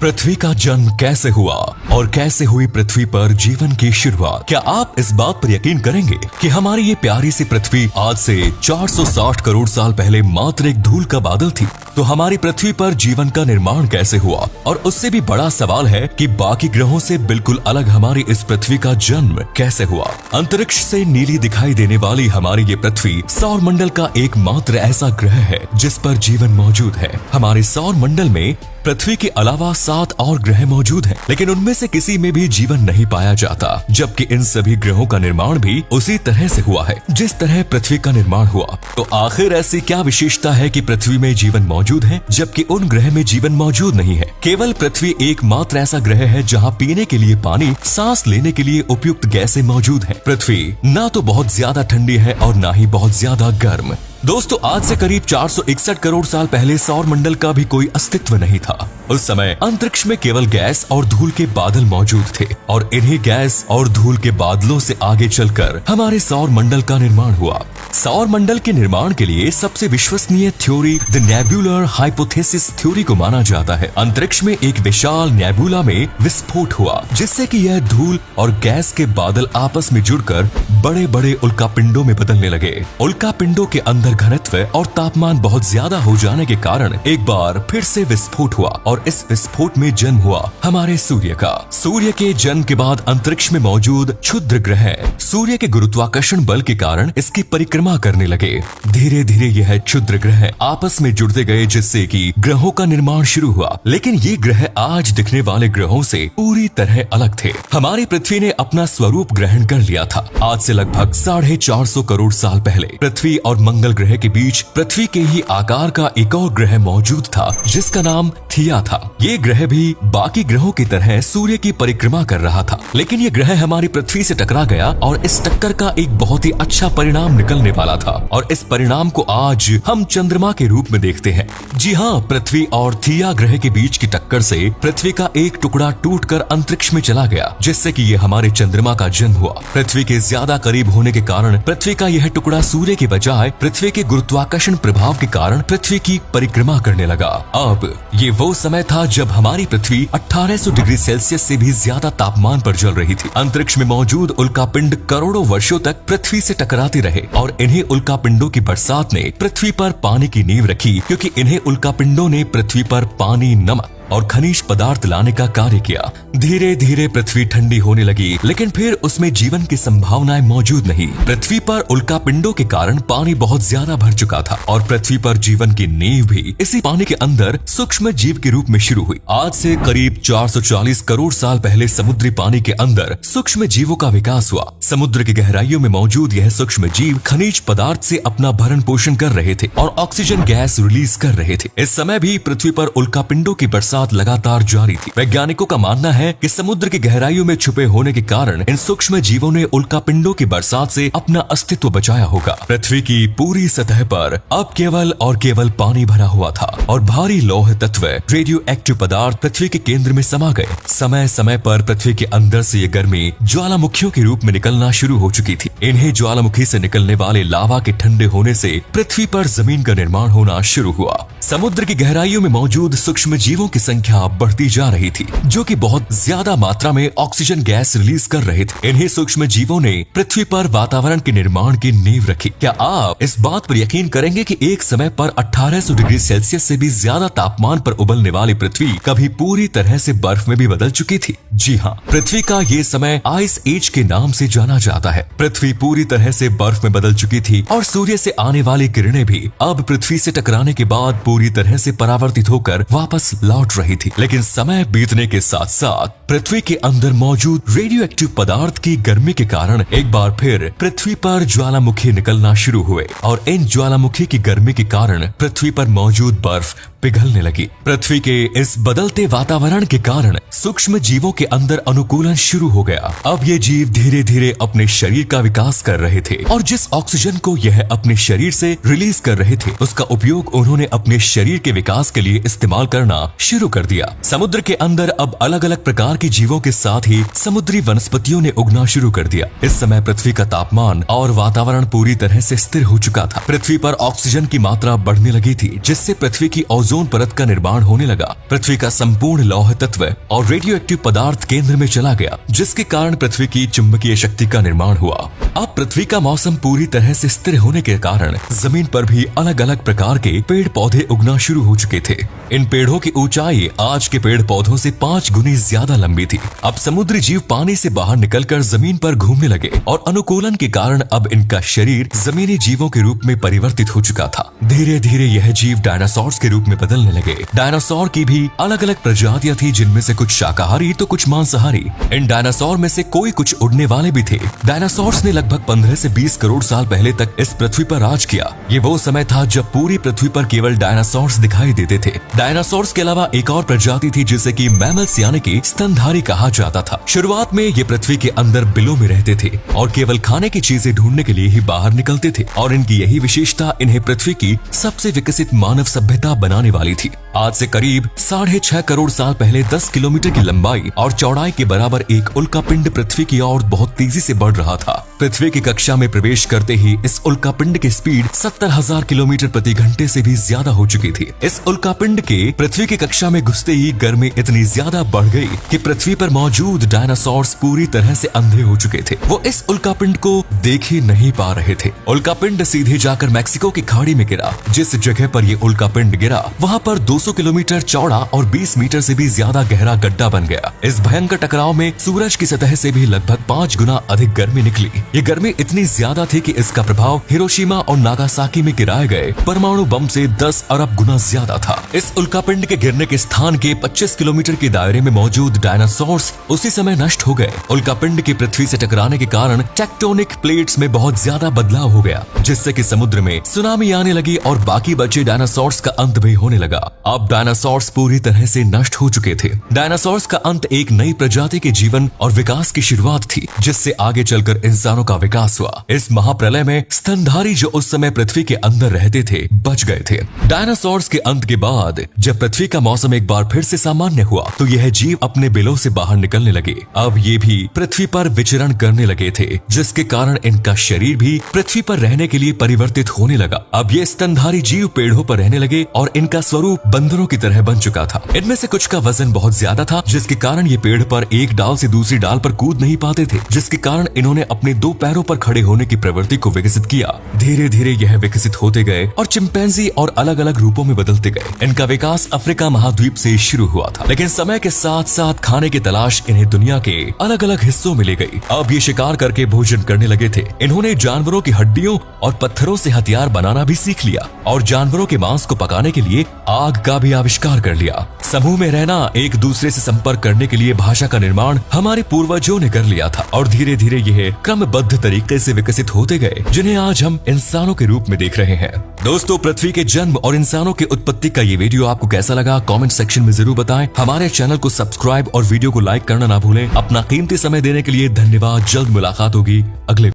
पृथ्वी का जन्म कैसे हुआ और कैसे हुई पृथ्वी पर जीवन की शुरुआत। क्या आप इस बात पर यकीन करेंगे कि हमारी ये प्यारी सी पृथ्वी आज से 460 करोड़ साल पहले मात्र एक धूल का बादल थी? तो हमारी पृथ्वी पर जीवन का निर्माण कैसे हुआ? और उससे भी बड़ा सवाल है कि बाकी ग्रहों से बिल्कुल अलग हमारी इस पृथ्वी का जन्म कैसे हुआ? अंतरिक्ष से नीली दिखाई देने वाली हमारी ये पृथ्वी सौर मंडल का एकमात्र ऐसा ग्रह है जिस पर जीवन मौजूद है। हमारे सौर मंडल में पृथ्वी के अलावा 7 और ग्रह मौजूद हैं, लेकिन उनमें से किसी में भी जीवन नहीं पाया जाता, जबकि इन सभी ग्रहों का निर्माण भी उसी तरह से हुआ है जिस तरह पृथ्वी का निर्माण हुआ। तो आखिर ऐसी क्या विशेषता है कि पृथ्वी में जीवन मौजूद है जबकि उन ग्रह में जीवन मौजूद नहीं है? केवल पृथ्वी एकमात्र ऐसा ग्रह है जहाँ पीने के लिए पानी, सांस लेने के लिए उपयुक्त गैसें मौजूद है। पृथ्वी ना तो बहुत ज्यादा ठंडी है और ना ही बहुत ज्यादा गर्म। दोस्तों, आज से करीब 461 करोड़ साल पहले सौर मंडल का भी कोई अस्तित्व नहीं था। उस समय अंतरिक्ष में केवल गैस और धूल के बादल मौजूद थे और इन्हीं गैस और धूल के बादलों से आगे चलकर हमारे सौर मंडल का निर्माण हुआ। सौर मंडल के निर्माण के लिए सबसे विश्वसनीय theory the nebular hypothesis theory को माना जाता है। अंतरिक्ष में एक विशाल नेबुला में विस्फोट हुआ जिससे कि यह धूल और गैस के बादल आपस में जुड़कर बड़े बड़े उल्कापिंडों में बदलने लगे। उल्कापिंडों के अंदर घनत्व और तापमान बहुत ज्यादा हो जाने के कारण एक बार फिर से विस्फोट हुआ और इस विस्फोट में जन्म हुआ हमारे सूर्य का। सूर्य के जन्म के बाद अंतरिक्ष में मौजूद क्षुद्र ग्रह सूर्य के गुरुत्वाकर्षण बल के कारण इसकी परिक्रमा करने लगे। धीरे धीरे यह क्षुद्र ग्रह आपस में जुड़ते गए जिससे कि ग्रहों का निर्माण शुरू हुआ। लेकिन ये ग्रह आज दिखने वाले ग्रहों से पूरी तरह अलग थे। हमारी पृथ्वी ने अपना स्वरूप ग्रहण कर लिया था। आज से लगभग 450 करोड़ साल पहले पृथ्वी और मंगल ग्रह के बीच पृथ्वी के ही आकार का एक और ग्रह मौजूद था जिसका नाम थिया था। ये ग्रह भी बाकी ग्रहों की तरह सूर्य की परिक्रमा कर रहा था, लेकिन ये ग्रह हमारी पृथ्वी से टकरा गया और इस टक्कर का एक बहुत ही अच्छा परिणाम निकलने वाला था और इस परिणाम को आज हम चंद्रमा के रूप में देखते हैं। जी हाँ, पृथ्वी और थिया ग्रह के बीच की टक्कर से पृथ्वी का एक टुकड़ा टूटकर अंतरिक्ष में चला गया जिससे कि ये हमारे चंद्रमा का जन्म हुआ। पृथ्वी के ज्यादा करीब होने के कारण पृथ्वी का यह टुकड़ा सूर्य के बजाय पृथ्वी के गुरुत्वाकर्षण प्रभाव के कारण पृथ्वी की परिक्रमा करने लगा। अब ये वो समय था जब हमारी पृथ्वी 1800 डिग्री सेल्सियस से भी ज्यादा तापमान पर जल रही थी। अंतरिक्ष में मौजूद उल्कापिंड करोड़ों वर्षों तक पृथ्वी से टकराते रहे और इन्हीं उल्कापिंडों की बरसात ने पृथ्वी पर पानी की नींव रखी, क्योंकि इन्हीं उल्कापिंडों ने पृथ्वी पर पानी, नमक और खनिज पदार्थ लाने का कार्य किया। धीरे धीरे पृथ्वी ठंडी होने लगी, लेकिन फिर उसमें जीवन की संभावनाएं मौजूद नहीं। पृथ्वी पर उल्कापिंडों के कारण पानी बहुत ज्यादा भर चुका था और पृथ्वी पर जीवन की नींव भी इसी पानी के अंदर सूक्ष्म जीव के रूप में शुरू हुई। आज से करीब 440 करोड़ साल पहले समुद्री पानी के अंदर सूक्ष्म जीवों का विकास हुआ। समुद्र की गहराइयों में मौजूद यह सूक्ष्म जीव खनिज पदार्थ से अपना भरण पोषण कर रहे थे और ऑक्सीजन गैस रिलीज कर रहे थे। इस समय भी पृथ्वी पर उल्कापिंडों की बरसात लगातार जारी थी। वैज्ञानिकों का मानना है कि समुद्र की गहराइयों में छुपे होने के कारण इन सूक्ष्म जीवों ने उल्कापिंडों की बरसात से अपना अस्तित्व बचाया होगा। पृथ्वी की पूरी सतह पर अब केवल और केवल पानी भरा हुआ था और भारी लौह तत्व, रेडियो एक्टिव पदार्थ पृथ्वी के केंद्र में समा गए। समय समय पर पृथ्वी के अंदर से ये गर्मी ज्वालामुखियों के रूप में निकलना शुरू हो चुकी थी। इन्हें ज्वालामुखी से निकलने वाले लावा के ठंडे होने से पृथ्वी पर जमीन का निर्माण होना शुरू हुआ। समुद्र की गहराइयों में मौजूद सूक्ष्म जीवों की संख्या बढ़ती जा रही थी, जो कि बहुत ज्यादा मात्रा में ऑक्सीजन गैस रिलीज कर रहे थे। इन्हीं सूक्ष्म जीवों ने पृथ्वी पर वातावरण के निर्माण की नींव रखी। क्या आप इस बात पर यकीन करेंगे कि एक समय पर 1800 डिग्री सेल्सियस से भी ज्यादा तापमान पर उबलने वाली पृथ्वी कभी पूरी तरह से बर्फ में भी बदल चुकी थी? जी हाँ, पृथ्वी का ये समय आइस एज के नाम से जाना जाता है। पृथ्वी पूरी तरह से बर्फ में बदल चुकी थी और सूर्य से आने वाली किरणें भी अब पृथ्वी से टकराने के बाद पूरी तरह से परावर्तित होकर वापस लौट रही थी। लेकिन समय बीतने के साथ साथ पृथ्वी के अंदर मौजूद रेडियो एक्टिव पदार्थ की गर्मी के कारण एक बार फिर पृथ्वी पर ज्वालामुखी निकलना शुरू हुए और इन ज्वालामुखी की गर्मी के कारण पृथ्वी पर मौजूद बर्फ पिघलने लगी। पृथ्वी के इस बदलते वातावरण के कारण सूक्ष्म जीवों के अंदर अनुकूलन शुरू हो गया। अब ये जीव धीरे धीरे अपने शरीर का विकास कर रहे थे और जिस ऑक्सीजन को यह अपने शरीर से रिलीज कर रहे थे उसका उपयोग उन्होंने अपने शरीर के विकास के लिए इस्तेमाल करना शुरू कर दिया। समुद्र के अंदर अब अलग अलग प्रकार के जीवों के साथ ही समुद्री वनस्पतियों ने उगना शुरू कर दिया। इस समय पृथ्वी का तापमान और वातावरण पूरी तरह से स्थिर हो चुका था। पृथ्वी पर ऑक्सीजन की मात्रा बढ़ने लगी थी जिससे पृथ्वी की ओजोन ओजोन परत का निर्माण होने लगा। पृथ्वी का संपूर्ण लौह तत्व और रेडियो एक्टिव पदार्थ केंद्र में चला गया, जिसके कारण पृथ्वी की चुंबकीय शक्ति का निर्माण हुआ। अब पृथ्वी का मौसम पूरी तरह से स्थिर होने के कारण जमीन पर भी अलग अलग प्रकार के पेड़ पौधे उगना शुरू हो चुके थे। इन पेड़ों की ऊंचाई आज के पेड़ पौधों से 5 गुनी ज्यादा लंबी थी। अब समुद्री जीव पानी से बाहर निकलकर जमीन पर घूमने लगे और अनुकूलन के कारण अब इनका शरीर जमीनी जीवों के रूप में परिवर्तित हो चुका था। धीरे धीरे यह जीव डायनासोर्स के रूप में बदलने लगे। डायनासोर की भी अलग अलग प्रजातियां थी, जिनमें से कुछ शाकाहारी तो कुछ मांसाहारी। इन डायनासोर में से कोई कुछ उड़ने वाले भी थे। डायनासोर्स ने लगभग 15 से 20 करोड़ साल पहले तक इस पृथ्वी पर राज किया। ये वो समय था जब पूरी पृथ्वी पर केवल डायनासोर्स दिखाई देते थे। डायनासोर्स के अलावा एक और प्रजाति थी जिसे कि मैमल्स यानी कि स्तनधारी कहा जाता था। शुरुआत में ये पृथ्वी के अंदर बिलों में रहते थे और केवल खाने की चीजें ढूंढने के लिए ही बाहर निकलते थे, और इनकी यही विशेषता इन्हें पृथ्वी की सबसे विकसित मानव सभ्यता बनाने वाली थी। आज से करीब 6.5 करोड़ साल पहले 10 किलोमीटर की लंबाई और चौड़ाई के बराबर एक उल्कापिंड पृथ्वी की ओर बहुत तेजी से बढ़ रहा था। पृथ्वी की कक्षा में प्रवेश करते ही इस उल्कापिंड की स्पीड 70,000 किलोमीटर प्रति घंटे से भी ज्यादा हो चुकी थी। इस उल्कापिंड के पृथ्वी की कक्षा में घुसते ही गर्मी इतनी ज्यादा बढ़ गई कि पृथ्वी पर मौजूद डायनासोर्स पूरी तरह से अंधे हो चुके थे। वो इस उल्कापिंड को देख ही नहीं पा रहे थे। उल्कापिंड सीधे जाकर मैक्सिको की खाड़ी में गिरा। जिस जगह पर ये उल्कापिंड गिरा वहाँ पर 200 किलोमीटर चौड़ा और 20 मीटर से भी ज्यादा गहरा गड्ढा बन गया। इस भयंकर टकराव में सूरज की सतह से भी लगभग 5 गुना अधिक गर्मी निकली। ये गर्मी इतनी ज्यादा थी कि इसका प्रभाव हिरोशिमा और नागासाकी में गिराए गए परमाणु बम से 10 अरब गुना ज्यादा था। इस उल्कापिंड के गिरने के स्थान के 25 किलोमीटर के दायरे में मौजूद डायनासोर्स उसी समय नष्ट हो गए। उल्कापिंड की पृथ्वी से टकराने के कारण टेक्टोनिक प्लेट्स में बहुत ज्यादा बदलाव हो गया, जिससे कि समुद्र में सुनामी आने लगी और बाकी बचे डायनासोर्स का अंत भी होने लगा। अब डायनासोर्स पूरी तरह से नष्ट हो चुके थे। डायनासोर्स का अंत एक नई प्रजाति के जीवन और विकास की शुरुआत थी, जिससे आगे चलकर इंसानों का विकास हुआ। इस महाप्रलय में स्तनधारी जो उस समय पृथ्वी के अंदर रहते थे बच गए थे। डायनासोर्स के अंत के बाद जब पृथ्वी का मौसम एक बार फिर से सामान्य हुआ तो यह जीव अपने बिलों से बाहर निकलने लगे। अब ये भी पृथ्वी पर विचरण करने लगे थे, जिसके कारण इनका शरीर भी पृथ्वी पर रहने के लिए परिवर्तित होने लगा। अब ये स्तनधारी जीव पेड़ों पर रहने लगे और इनका स्वरूप बंदरों की तरह बन चुका था। इनमें से कुछ का वजन बहुत ज्यादा था, जिसके कारण ये पेड़ पर एक डाल से दूसरी डाल पर कूद नहीं पाते थे, जिसके कारण इन्होंने अपने 2 पैरों पर खड़े होने की प्रवृत्ति को विकसित किया। धीरे धीरे यह विकसित होते गए और चिंपैंजी और अलग अलग रूपों में बदलते गए। इनका विकास अफ्रीका महाद्वीप से शुरू हुआ था, लेकिन समय के साथ साथ खाने की तलाश इन्हें दुनिया के अलग अलग हिस्सों में ले गई। अब ये शिकार करके भोजन करने लगे थे। इन्होंने जानवरों की हड्डियों और पत्थरों से हथियार बनाना भी सीख लिया और जानवरों के मांस को पकाने के लिए आग का भी आविष्कार कर लिया। समूह में रहना, एक दूसरे से संपर्क करने के लिए भाषा का निर्माण हमारे पूर्वजों ने कर लिया था और धीरे धीरे यह क्रमबद्ध तरीके से विकसित होते गए, जिन्हें आज हम इंसानों के रूप में देख रहे हैं। दोस्तों, पृथ्वी के जन्म और इंसानों की उत्पत्ति का ये वीडियो आपको कैसा लगा कमेंट सेक्शन में जरूर बताएं। हमारे चैनल को सब्सक्राइब और वीडियो को लाइक करना ना भूलें। अपना कीमती समय देने के लिए धन्यवाद। जल्द मुलाकात होगी अगले